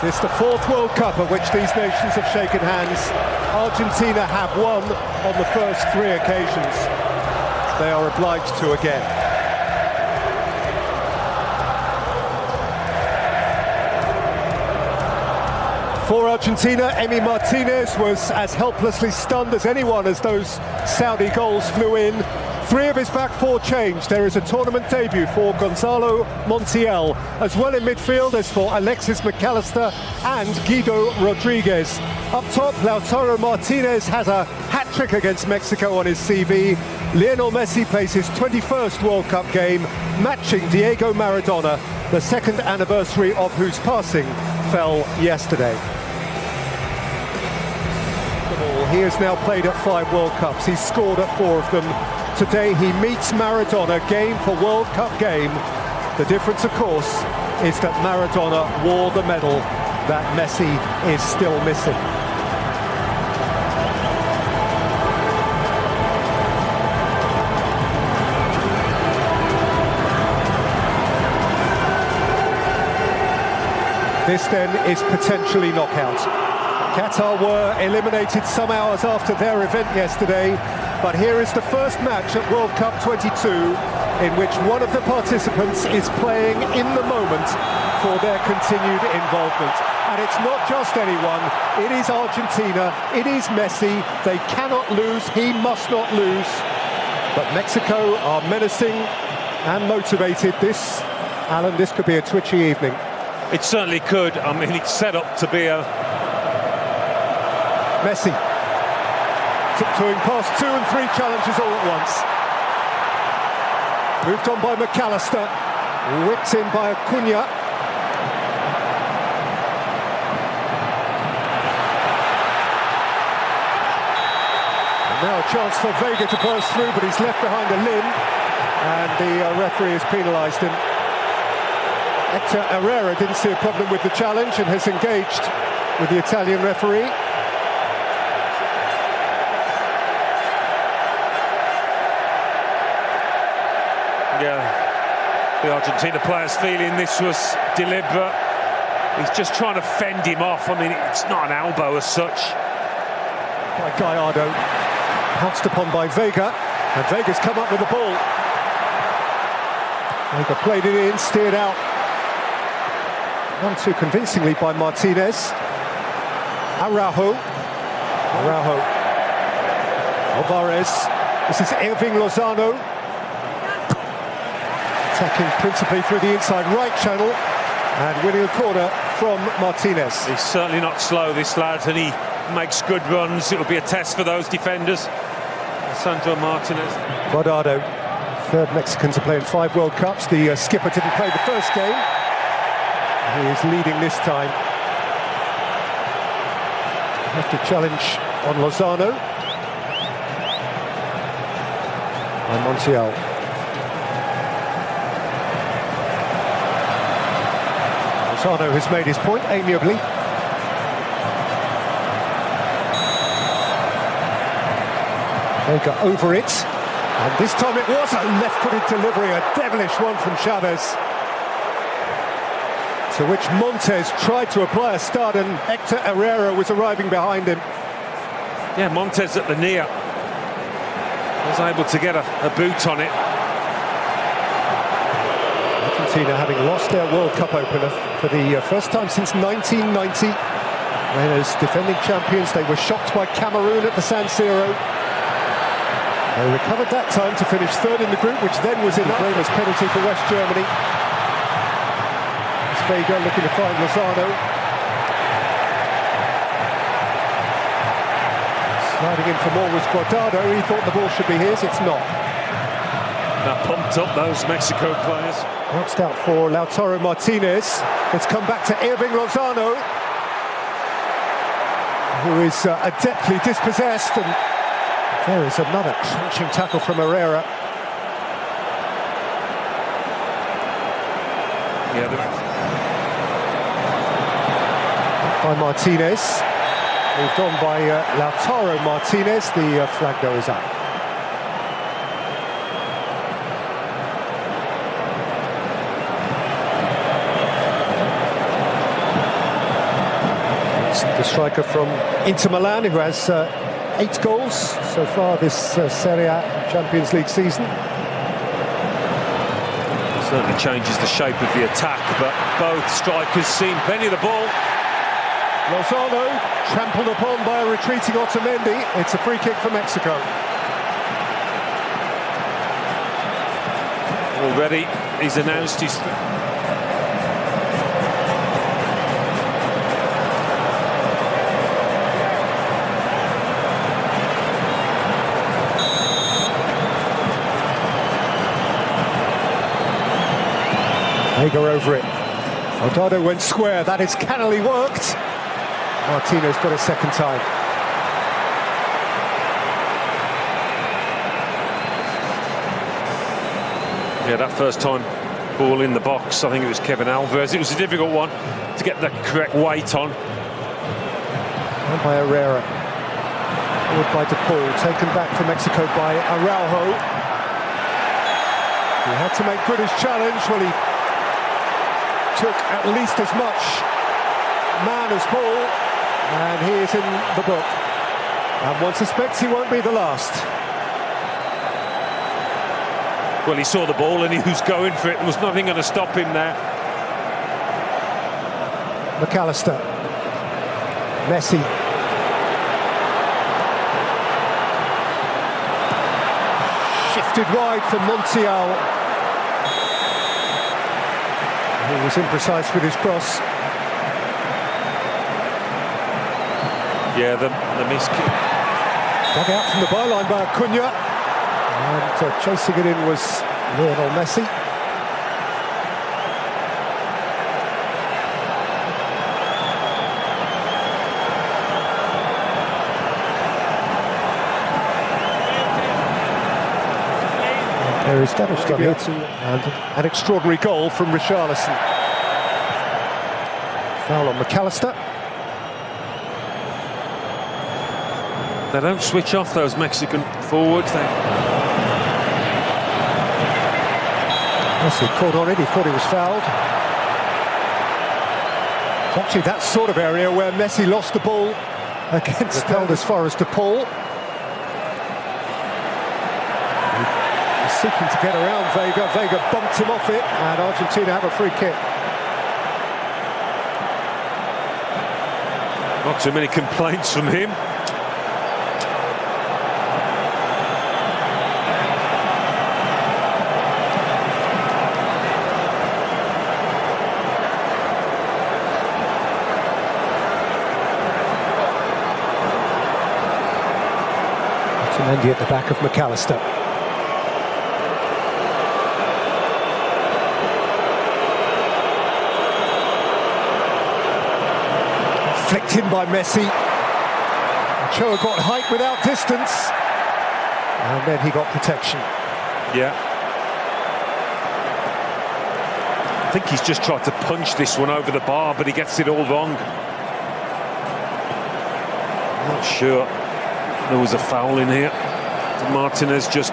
It's the fourth World Cup at which these nations have shaken hands. Argentina have won on the first three occasions. They are obliged to again. For Argentina, Emi Martinez was as helplessly stunned as anyone as those Saudi goals flew in. Three of his back four changed. There is a tournament debut for Gonzalo Montiel, as well in midfield as for Alexis McAllister and Guido Rodriguez. Up top, Lautaro Martinez has a hat-trick against Mexico on his CV. Lionel Messi plays his 21st World Cup game, matching Diego Maradona, the second anniversary of whose passing fell yesterday. He has now played at 5 World Cups. He's scored at 4 of them. Today he meets Maradona game for World Cup game. The difference, of course, is that Maradona wore the medal that Messi is still missing. This then is potentially knockout. Qatar were eliminated some hours after their event yesterday, but here is the first match at World Cup 22 in which one of the participants is playing in the moment for their continued involvement. And it's not just anyone, it is Argentina, it is Messi. They cannot lose, he must not lose. But Mexico are menacing and motivated. Alan, this could be a twitchy evening. It certainly could. I mean, it's set up to be a... Messi tiptoeing past 2 and 3 challenges all at once. Moved on by McAllister, whipped in by Acuna. And now a chance for Vega to burst through, but he's left behind a limb, and the referee has penalised him. Hector Herrera didn't see a problem with the challenge and has engaged with the Italian referee. Yeah, the Argentina player's feeling this was deliberate. He's just trying to fend him off. I mean, it's not an elbow as such. By Gallardo, pounced upon by Vega, and Vega's come up with the ball. Vega played it in, steered out. One too convincingly by Martinez. Araujo. Alvarez. This is Irving Lozano. Attacking principally through the inside right channel and winning a corner from Martinez. He's certainly not slow, this lad, and he makes good runs. It'll be a test for those defenders. Sandro Martinez. Guardado, third Mexican to play in 5 World Cups. The skipper didn't play the first game. He is leading this time. Have to challenge on Lozano. And Montiel. Lozano has made his point amiably. Vega over it, and this time it was a left-footed delivery, a devilish one from Chavez, to which Montes tried to apply a stud, and Hector Herrera was arriving behind him. Yeah, Montes at the near was able to get a boot on it. Argentina having lost their World Cup opener for the first time since 1990. When as defending champions they were shocked by Cameroon at the San Siro. They recovered that time to finish third in the group, which then was enough. Bremer's penalty for West Germany. It's Vega looking to find Lozano. Sliding in for more was Guardado. He thought the ball should be his, it's not. Now pumped up those Mexico players. Bounced out for Lautaro Martinez. It's come back to Irving Lozano, who is adeptly dispossessed, and there is another crunching tackle from Herrera. Yeah, by Martinez. Moved on by Lautaro Martinez. The flag though is up. The striker from Inter Milan, who has 8 goals so far this Serie A Champions League season. Certainly changes the shape of the attack, but both strikers seen plenty of the ball. Lusail trampled upon by a retreating Otamendi. It's a free kick for Mexico. Already he's announced his... Vega over it. Aldado went square. That is cannily worked. Martinez got a second time. Yeah, that first time ball in the box, I think it was Kevin Alvarez. It was a difficult one to get the correct weight on. And by Herrera. Forward by De Paul. Taken back for Mexico by Araujo. He had to make good his challenge. Well, he took at least as much man as ball, and he is in the book. And one suspects he won't be the last. Well, he saw the ball and he was going for it. There was nothing going to stop him there. McAllister. Messi. Shifted wide for Montiel. He was imprecise with his cross. Yeah, the miss kick. Dug out from the byline by Acuna. And chasing it in was Lionel Messi. There is damage done here too, and an extraordinary goal from Richarlison. Foul on McAllister. They don't switch off, those Mexican forwards. Messi caught on it, he thought he was fouled. It's actually that sort of area where Messi lost the ball against held as far as De Paul. Seeking to get around Vega. Vega bumped him off it, and Argentina have a free kick. Not too many complaints from him. Otamendi at the back of McAllister. Flicked in by Messi. Ochoa got height without distance, and then he got protection. Yeah. I think he's just tried to punch this one over the bar, but he gets it all wrong. Not sure there was a foul in here. Martinez just...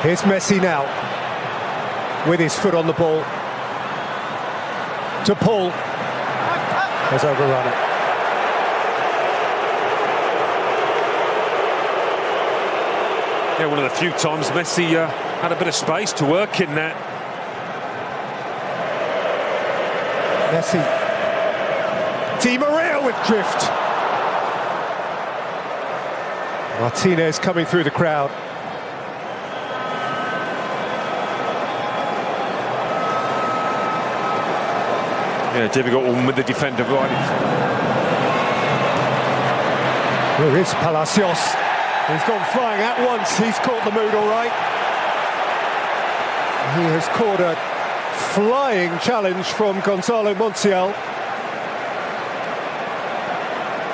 Here's Messi now, with his foot on the ball. De Paul has overrun it. Yeah, one of the few times Messi had a bit of space to work in there. Messi. Di Maria with drift. Martinez coming through the crowd. Yeah, difficult one with the defender right in front. Here is Palacios. He's gone flying at once. He's caught the mood all right. He has caught a flying challenge from Gonzalo Montiel.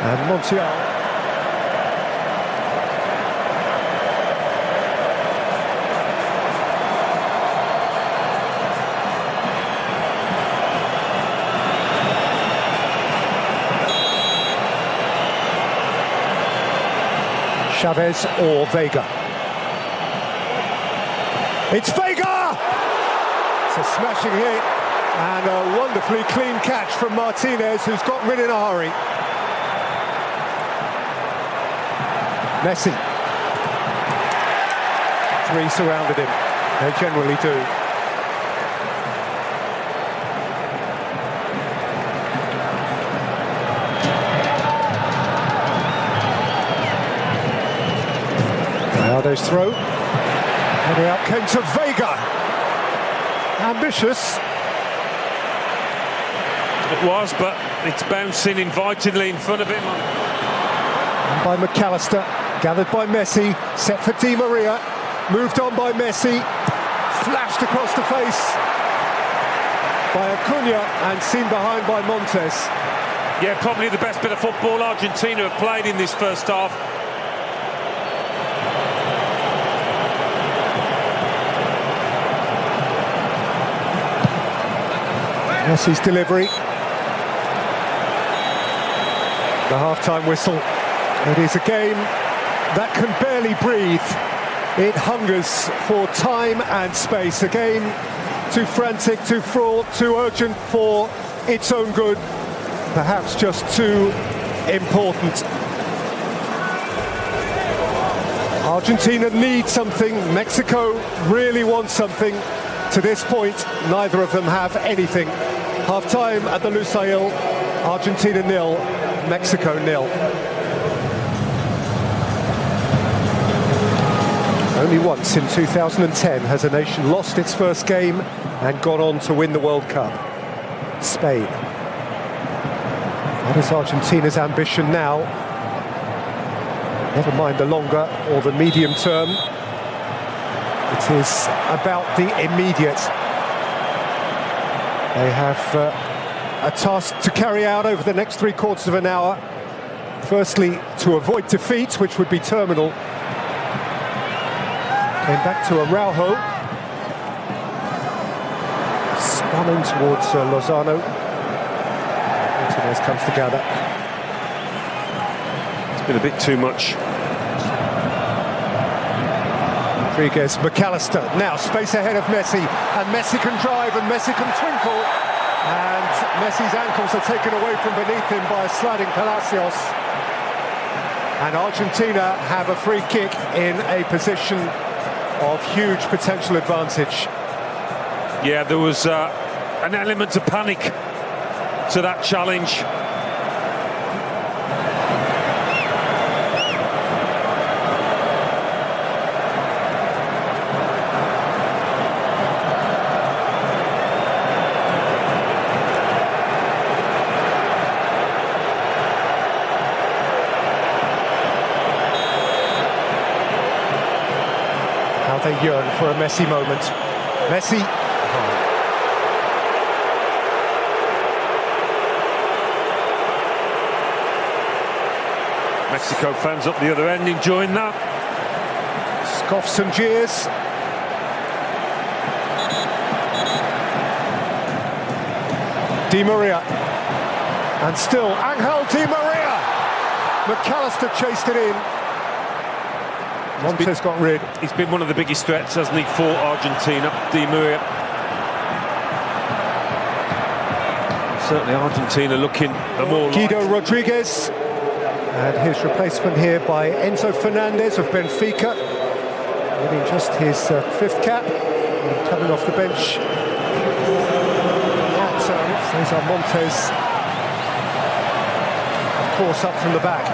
And Montiel Chavez or Vega. It's Vega! It's a smashing hit. And a wonderfully clean catch from Martinez, who's got rid in a hurry. Messi. Three surrounded him. They generally do. Ronaldo's throw. And out came to Vega. Ambitious. It was, but it's bouncing invitingly in front of him. And by McAllister, gathered by Messi, set for Di Maria, moved on by Messi, flashed across the face by Acuna and seen behind by Montes. Yeah, probably the best bit of football Argentina have played in this first half. Messi's delivery. The half-time whistle. It is a game that can barely breathe. It hungers for time and space. A game too frantic, too fraught, too urgent for its own good. Perhaps just too important. Argentina needs something. Mexico really wants something. To this point, neither of them have anything. Half-time at the Lusail, Argentina 0, Mexico 0. Only once in 2010 has a nation lost its first game and gone on to win the World Cup. Spain. That is Argentina's ambition now. Never mind the longer or the medium term. It is about the immediate. They have a task to carry out over the next 3/4 of an hour. Firstly, to avoid defeat, which would be terminal. Came back to Araujo. Spun in towards Lozano. Martinez comes together. It's been a bit too much. Rodriguez, McAllister, now space ahead of Messi, and Messi can drive and Messi can twinkle, and Messi's ankles are taken away from beneath him by a sliding Palacios, and Argentina have a free kick in a position of huge potential advantage. Yeah, there was an element of panic to that challenge. They yearn for a Messi moment. Messi. Mexico fans up the other end enjoying that. Scoffs and jeers. Di Maria. And still Angel Di Maria. McAllister chased it in. Montes got rid. He's been one of the biggest threats, hasn't he, for Argentina, Di Maria. Certainly Argentina looking a more Guido Rodriguez. And his replacement here by Enzo Fernández of Benfica. Winning just his 5th cap. And coming off the bench. Cesar Montes. Of course, up from the back.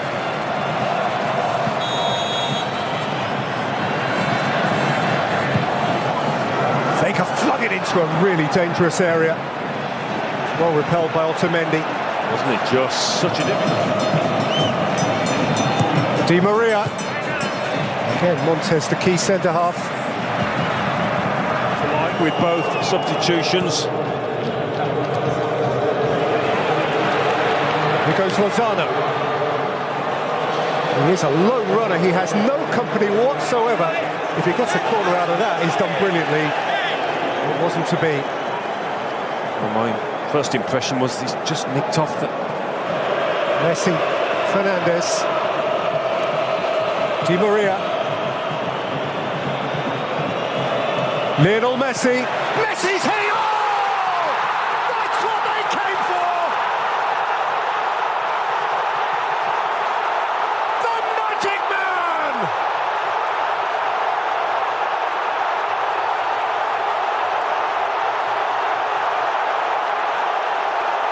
Vega flung it into a really dangerous area. Well repelled by Otamendi. Wasn't it just such a difficult... Di Maria. Again, Montes, the key centre-half. With both substitutions. Here goes Lozano. He is a lone runner. He has no company whatsoever. If he gets a corner out of that, he's done brilliantly. It wasn't to be. Well, my first impression was he's just nicked off the... Messi, Fernandez, Di Maria, Lionel Messi, Messi's heading! Oh!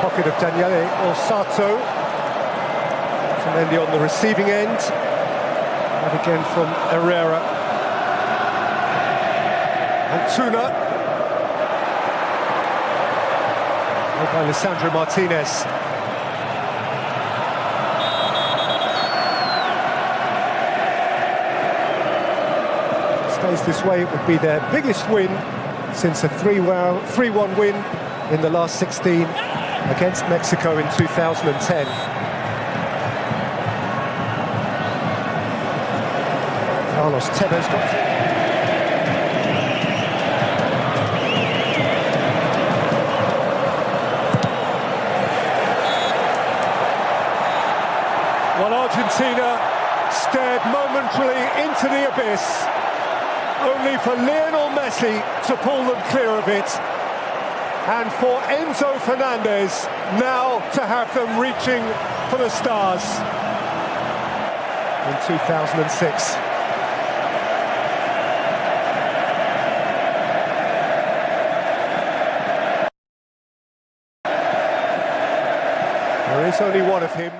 pocket of Daniele Orsato. Mendy on the receiving end. And again from Herrera. Antuna. By Lisandro Martinez. Stays this way, it would be their biggest win since a 3-1 win in the last 16 against Mexico in 2010. Carlos Tevez got While Argentina stared momentarily into the abyss, only for Lionel Messi to pull them clear of it, and for Enzo Fernández now to have them reaching for the stars in 2006. There is only one of him.